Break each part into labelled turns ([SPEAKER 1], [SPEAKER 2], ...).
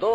[SPEAKER 1] 2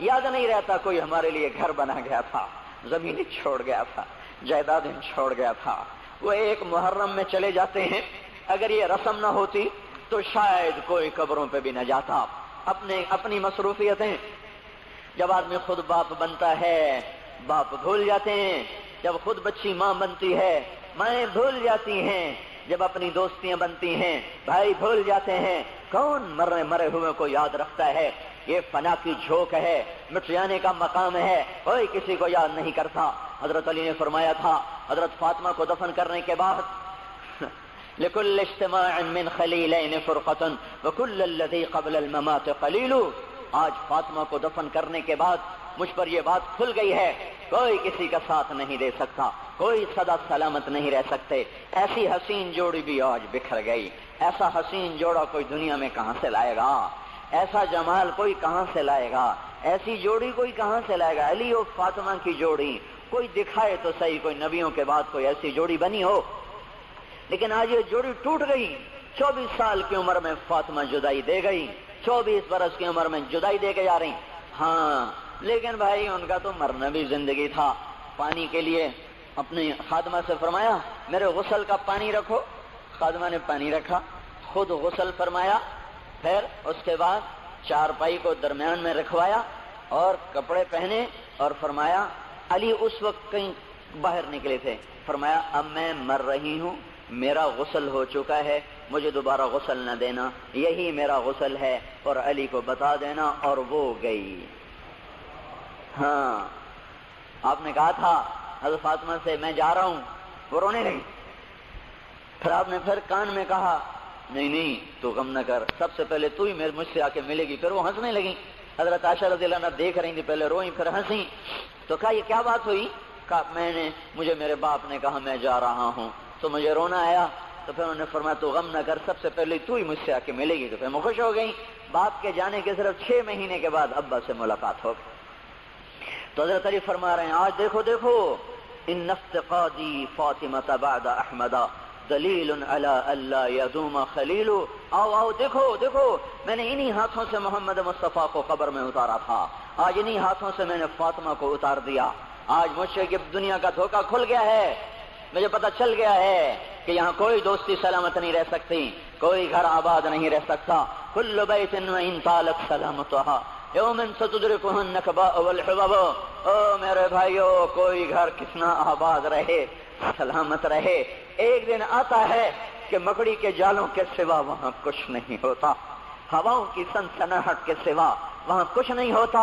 [SPEAKER 1] یاد نہیں رہتا کوئی ہمارے لیے گھر بنا گیا تھا، زمینیں چھوڑ گیا تھا، جائیدادیں چھوڑ گیا تھا، وہ ایک محرم میں چلے جاتے ہیں۔ اگر یہ رسم نہ ہوتی تو شاید کوئی قبروں پہ بھی نہ جاتا۔ اپنی مصروفیتیں، جب آدمی خود باپ بنتا ہے باپ بھول جاتے ہیں، جب خود بچی ماں بنتی ہے مائیں بھول جاتی ہیں، جب اپنی دوستیاں بنتی ہیں بھائی بھول جاتے ہیں، کون مرے ہوئے کو یاد رکھتا ہے؟ یہ فنا کی جھوک ہے، مٹ جانے کا مقام ہے، کوئی کسی کو یاد نہیں کرتا۔ حضرت علی نے فرمایا تھا حضرت فاطمہ کو دفن کرنے کے بعد لِكُلِّ اجتماع من خلیلین فرقۃ وکل الذی قبل الممات قلیل۔ آج فاطمہ کو دفن کرنے کے بعد مجھ پر یہ بات کھل گئی ہے، کوئی کسی کا ساتھ نہیں دے سکتا، کوئی سدا سلامت نہیں رہ سکتے۔ ایسی حسین جوڑی بھی آج بکھر گئی، ایسا حسین جوڑا کوئی دنیا میں کہاں سے لائے گا؟ ایسا جمال کوئی کہاں سے لائے گا؟ ایسی جوڑی کوئی کہاں سے لائے گا؟ علی و فاطمہ کی جوڑی کوئی دکھائے تو صحیح، کوئی نبیوں کے بعد کوئی ایسی جوڑی بنی ہو۔ لیکن آج یہ جوڑی ٹوٹ گئی۔ 24 سال کی عمر میں فاطمہ جدائی دے گئی، 24 برس کی عمر میں جدائی دے کے جا رہی۔ ہاں لیکن بھائی ان کا تو مرنا بھی زندگی تھا۔ پانی کے لیے اپنی خادمہ سے فرمایا میرے غسل کا پانی رکھو، خادمہ نے پانی رکھا، خود غسل فرمایا، پھر اس کے بعد چارپائی کو درمیان میں رکھوایا اور کپڑے پہنے اور فرمایا علی اس وقت کہیں باہر نکلے تھے، فرمایا اب میں مر رہی ہوں، میرا غسل ہو چکا ہے، مجھے دوبارہ غسل نہ دینا، یہی میرا غسل ہے اور علی کو بتا دینا، اور وہ گئی۔ ہاں آپ نے کہا تھا حضرت فاطمہ سے میں جا رہا ہوں، وہ رونے لگی۔ پھر آپ نے پھر کان میں کہا نہیں تو غم نہ کر، سب سے پہلے تو ہی مجھ سے آ کے ملے گی۔ پھر وہ ہنسنے لگی۔ حضرت عائشہ رضی اللہ عنہا دیکھ رہی تھی، پہلے روئی پھر ہنسی۔ تو کہا یہ کیا بات ہوئی؟ کہا مجھے میرے باپ نے کہا میں جا رہا ہوں تو مجھے رونا آیا، تو پھر انہوں نے فرمایا تو غم نہ کر، سب سے پہلے تو ہی مجھ سے آ کے ملے گی۔ تو پھر میں خوش ہو گئی۔ باپ کے جانے کے صرف 6 مہینے کے بعد ابا سے ملاقات ہو گئی۔ تو حضرت علی فرما رہے ہیں آج دیکھو ان افتقادی فاطمہ بعد احمد دلیل علی اللہ یدوم خلیل۔ آؤ دیکھو میں نے انہی ہاتھوں سے محمد مصطفیٰ کو قبر میں اتارا تھا، آج انہی ہاتھوں سے میں نے فاطمہ کو اتار دیا۔ آج مجھ سے کہ دنیا کا دھوکہ کھل گیا ہے، مجھے پتہ چل گیا ہے کہ یہاں کوئی دوستی سلامت نہیں رہ سکتی، کوئی گھر آباد نہیں رہ سکتا۔ کل بیت وان طالت سلامتها یوم ستدرکہ النکباء والحباب۔ او میرے بھائیو، کوئی گھر کتنا آباد رہے، سلامت رہے، ایک دن آتا ہے کہ مکڑی کے جالوں کے سوا وہاں کچھ نہیں ہوتا، ہواؤں کی سنسناہٹ کے سوا وہاں کچھ نہیں ہوتا۔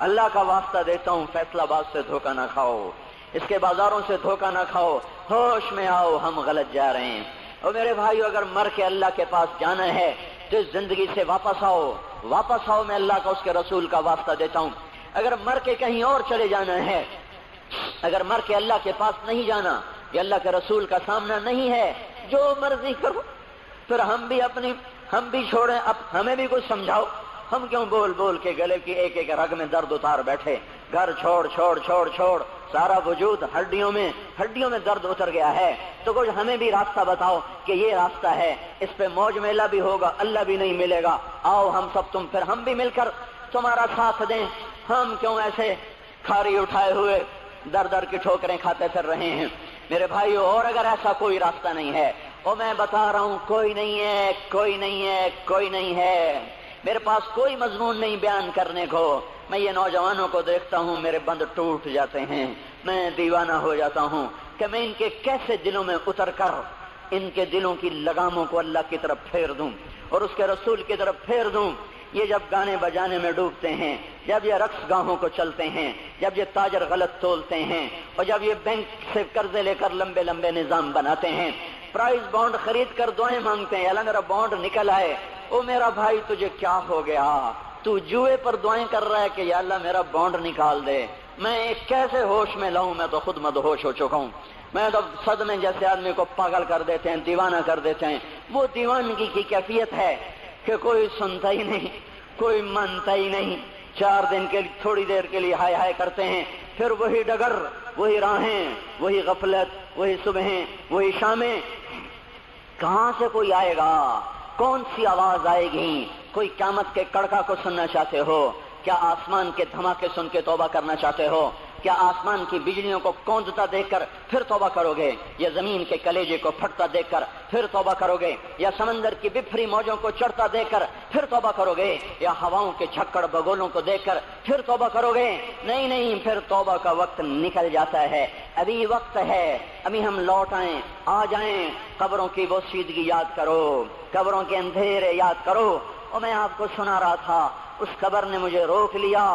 [SPEAKER 1] اللہ کا واسطہ دیتا ہوں فیصلہ آباد سے دھوکہ نہ کھاؤ، اس کے بازاروں سے دھوکہ نہ کھاؤ، ہوش میں آؤ، ہم غلط جا رہے ہیں۔ اور میرے بھائیو، اگر مر کے اللہ کے پاس جانا ہے تو اس زندگی سے واپس آؤ، میں اللہ کا اس کے رسول کا واسطہ دیتا ہوں۔ اگر مر کے کہیں اور چلے جانا ہے، اگر مر کے اللہ کے پاس نہیں جانا یا اللہ کے رسول کا سامنا نہیں ہے، جو مرضی کرو، پھر ہم بھی چھوڑیں، اب ہمیں بھی کچھ سمجھاؤ۔ ہم کیوں بول کے گلے کی ایک رگ میں درد اتار بیٹھے؟ گھر چھوڑ سارا وجود ہڈیوں میں درد اتر گیا ہے، تو کچھ ہمیں بھی راستہ بتاؤ کہ یہ راستہ ہے، اس پہ موج میلہ بھی ہوگا، اللہ بھی نہیں ملے گا۔ آؤ ہم سب پھر ہم بھی مل کر تمہارا ساتھ دیں۔ ہم کیوں ایسے کھاری اٹھائے ہوئے در کی ٹھوکریں کھاتے پھر رہے ہیں؟ میرے بھائیو، اور اگر ایسا کوئی راستہ نہیں ہے، اور میں بتا رہا ہوں کوئی نہیں ہے، میرے پاس کوئی مضمون نہیں بیان کرنے کو۔ میں یہ نوجوانوں کو دیکھتا ہوں، میرے بند ٹوٹ جاتے ہیں، میں دیوانہ ہو جاتا ہوں کہ میں ان کے کیسے دلوں میں اتر کر ان کے دلوں کی لگاموں کو اللہ کی طرف پھیر دوں اور اس کے رسول کی طرف پھیر دوں۔ یہ جب گانے بجانے میں ڈوبتے ہیں، جب یہ رقص گاہوں کو چلتے ہیں، جب یہ تاجر غلط تولتے ہیں، اور جب یہ بینک سے قرضے لے کر لمبے نظام بناتے ہیں، پرائز بانڈ خرید کر دعائیں مانگتے ہیں اللہ میرا بانڈ نکل آئے۔ او میرا بھائی، تجھے کیا ہو گیا؟ تو جوئے پر دعائیں کر رہا ہے کہ یا اللہ میرا بانڈ نکال دے۔ میں کیسے ہوش میں لاؤں؟ میں تو خود مدہوش ہو چکا ہوں۔ میں تو صدمے جیسے آدمی کو پاگل کر دیتے ہیں، دیوانہ کر دیتے ہیں۔ وہ دیوانگی کی کیفیت ہے کہ کوئی سنتا ہی نہیں، کوئی مانتا ہی نہیں، 4 دن کے تھوڑی دیر کے لیے ہائے کرتے ہیں، پھر وہی ڈگر، وہی راہیں، وہی غفلت، وہی صبحیں، وہی شامیں۔ کہاں سے کوئی آئے گا؟ کون سی آواز آئے گی؟ کوئی قیامت کے کڑکا کو سننا چاہتے ہو؟ کیا آسمان کے دھماکے سن کے توبہ کرنا چاہتے ہو؟ کیا آسمان کی بجلیوں کو کونجتا دیکھ کر پھر توبہ کرو گے؟ یا زمین کے کلیجے کو پھٹتا دیکھ کر پھر توبہ کرو گے؟ یا سمندر کی بفری موجوں کو چڑھتا دیکھ کر پھر توبہ کرو گے؟ یا ہواؤں کے جھکڑ بگولوں کو دیکھ کر پھر توبہ کرو گے؟ نہیں نہیں، پھر توبہ کا وقت نکل جاتا ہے، ابھی وقت ہے، ابھی ہم لوٹ آئیں، آ جائیں۔ قبروں کی وہ سیدگی یاد کرو، قبروں کے اندھیرے یاد کرو۔ اور میں آپ کو سنا رہا تھا، اس قبر نے مجھے روک لیا،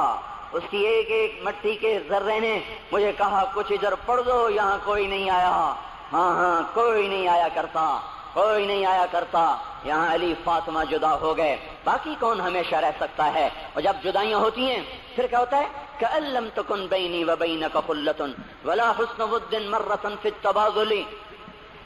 [SPEAKER 1] اس کی ایک ایک مٹی کے ذرے نے مجھے کہا کچھ ادھر پڑھ دو، یہاں کوئی نہیں آیا۔ ہاں کوئی نہیں آیا کرتا، کوئی نہیں آیا کرتا۔ یہاں علی فاطمہ جدا ہو گئے، باقی کون ہمیشہ رہ سکتا ہے؟ اور جب جدائیاں ہوتی ہیں پھر کیا ہوتا ہے؟ كأن لم تكن بيني وبينك خلة ولا حسن ود مرة في التباذل۔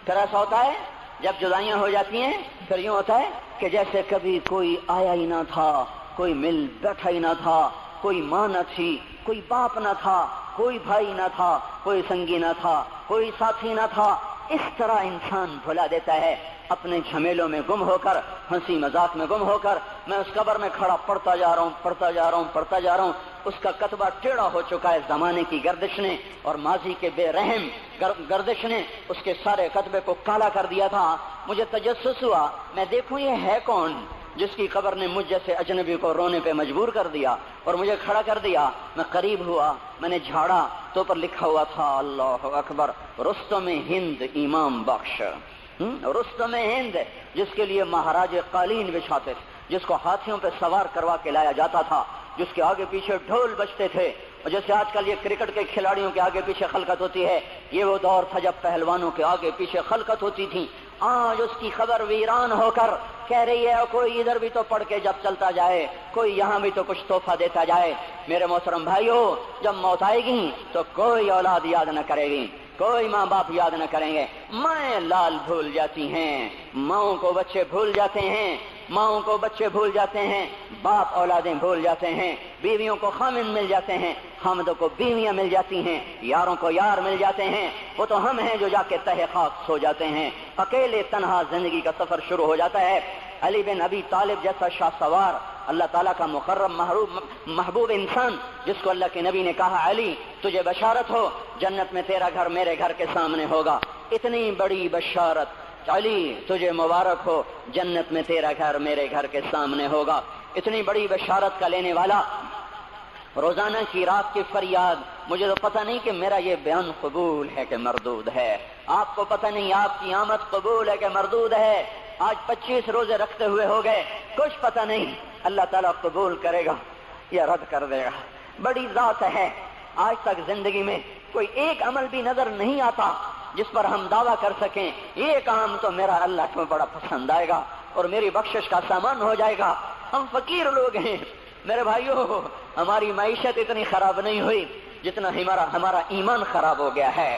[SPEAKER 1] پھر ایسا ہوتا ہے جب جدائیاں ہو جاتی ہیں پھر یوں ہوتا ہے کہ جیسے کبھی کوئی آیا ہی نہ تھا، کوئی مل بیٹھا ہی نہ تھا، کوئی ماں نہ تھی، کوئی باپ نہ تھا، کوئی بھائی نہ تھا، کوئی سنگی نہ تھا، کوئی ساتھی نہ تھا۔ اس طرح انسان بھلا دیتا ہے، اپنے جھمیلوں میں گم ہو کر، ہنسی مذاق میں گم ہو کر۔ میں اس قبر میں کھڑا پڑھتا جا رہا ہوں، پڑھتا جا رہا ہوں، پڑھتا جا رہا ہوں۔ اس کا کتبہ ٹیڑھا ہو چکا ہے، زمانے کی گردش نے اور ماضی کے بے رحم گردش نے اس کے سارے کتبے کو کالا کر دیا تھا۔ مجھے تجسس ہوا، میں دیکھوں یہ ہے کون جس کی قبر نے مجھ جیسے اجنبی کو رونے پہ مجبور کر دیا اور مجھے کھڑا کر دیا۔ میں قریب ہوا، میں نے جھاڑا تو پر لکھا ہوا تھا اللہ اکبر، رستم ہند امام بخش۔ رستم ہند، جس کے لیے مہاراج قالین بچھاتے تھے، جس کو ہاتھیوں پہ سوار کروا کے لایا جاتا تھا، جس کے آگے پیچھے ڈھول بجتے تھے، اور جیسے آج کل یہ کرکٹ کے کھلاڑیوں کے آگے پیچھے خلقت ہوتی ہے، یہ وہ دور تھا جب پہلوانوں کے آگے پیچھے خلقت ہوتی تھی۔ آج اس کی خبر ویران ہو کر کہہ رہی ہے کوئی ادھر بھی تو پڑھ کے جب چلتا جائے، کوئی یہاں بھی تو کچھ تحفہ دیتا جائے۔ میرے محترم بھائیو، جب موت آئے گی تو کوئی اولاد یاد نہ کرے گی، کوئی ماں باپ یاد نہ کریں گے، مائیں لال بھول جاتی ہیں، ماؤں کو بچے بھول جاتے ہیں، ماؤں کو بچے بھول جاتے ہیں، باپ اولادیں بھول جاتے ہیں، بیویوں کو خامن مل جاتے ہیں، خامدوں کو بیویاں مل جاتی ہیں، یاروں کو یار مل جاتے ہیں۔ وہ تو ہم ہیں جو جا کے تہہ خاک سو جاتے ہیں، اکیلے تنہا زندگی کا سفر شروع ہو جاتا ہے۔ علی بن ابی طالب جیسا شاہ سوار، اللہ تعالیٰ کا مقرب محبوب انسان، جس کو اللہ کے نبی نے کہا علی تجھے بشارت ہو، جنت میں تیرا گھر میرے گھر کے سامنے ہوگا، اتنی بڑی بشارت، علی تجھے مبارک ہو، جنت میں تیرا گھر میرے گھر کے سامنے ہوگا۔ اتنی بڑی بشارت کا لینے والا، روزانہ کی رات کی فریاد، مجھے تو پتہ نہیں کہ میرا یہ بیان قبول ہے کہ مردود ہے، آپ کو پتہ نہیں آپ کی آمد قبول ہے کہ مردود ہے۔ آج 25 روزے رکھتے ہوئے ہو گئے، کچھ پتہ نہیں اللہ تعالیٰ قبول کرے گا یا رد کر دے گا، بڑی ذات ہے۔ آج تک زندگی میں کوئی ایک عمل بھی نظر نہیں آتا جس پر ہم دعویٰ کر سکیں یہ کام تو میرا اللہ کو بڑا پسند آئے گا اور میری بخشش کا سامان ہو جائے گا۔ ہم فقیر لوگ ہیں میرے بھائیو، ہماری معیشت اتنی خراب نہیں ہوئی جتنا ہمارا ایمان خراب ہو گیا ہے۔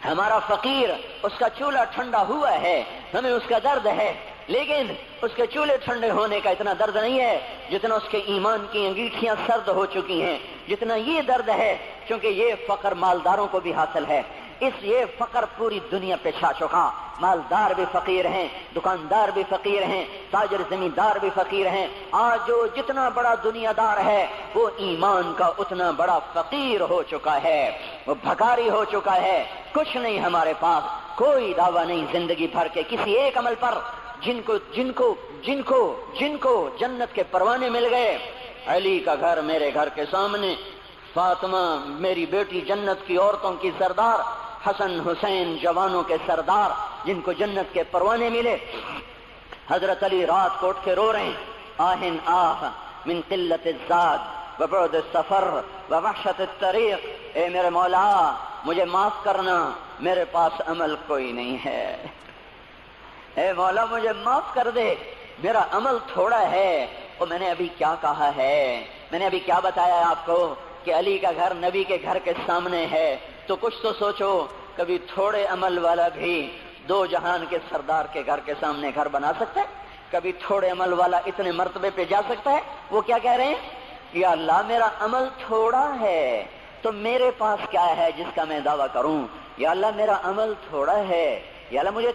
[SPEAKER 1] ہمارا فقیر، اس کا چولہا ٹھنڈا ہوا ہے، ہمیں اس کا درد ہے، لیکن اس کے چولہے ٹھنڈے ہونے کا اتنا درد نہیں ہے جتنا اس کے ایمان کی انگیٹھیاں سرد ہو چکی ہیں، جتنا یہ درد ہے، کیونکہ یہ فقر مالداروں کو بھی حاصل ہے۔ یہ فقر پوری دنیا پہ چھا چکا، مالدار بھی فقیر ہیں، دکاندار بھی فقیر ہیں، تاجر زمیندار بھی فقیر ہیں۔ آج جو جتنا بڑا دنیا دار ہے وہ ایمان کا اتنا بڑا فقیر ہو چکا ہے، وہ بھکاری ہو چکا ہے۔ کچھ نہیں ہمارے پاس، کوئی دعویٰ نہیں زندگی بھر کے کسی ایک عمل پر، جن کو جنت کے پروانے مل گئے۔ علی کا گھر میرے گھر کے سامنے، فاطمہ میری بیٹی جنت کی عورتوں کی سردار، حسن حسین جوانوں کے سردار جن کو جنت کے پروانے ملے۔ حضرت علی رات کو اٹھ کے رو رہے ہیں، آہن آہ من قلت الزاد وبعد السفر ووحشت الطریق، اے میرے مولا مجھے معاف کرنا، میرے پاس عمل کوئی نہیں ہے، اے مولا مجھے معاف کر دے، میرا عمل تھوڑا ہے۔ اور میں نے ابھی کیا کہا ہے، میں نے ابھی کیا بتایا آپ کو کہ علی کا گھر نبی کے گھر کے سامنے ہے، تو کچھ تو سوچو، کبھی تھوڑے عمل والا بھی دو جہان کے سردار کے گھر کے سامنے گھر بنا سکتا ہے؟ کبھی تھوڑے عمل والا اتنے مرتبے پہ جا سکتا ہے؟ وہ کیا کہہ رہے ہیں؟ یا اللہ میرا عمل تھوڑا ہے تو میرے پاس کیا ہے جس کا میں دعویٰ کروں؟ یا اللہ میرا عمل تھوڑا ہے، یا اللہ مجھے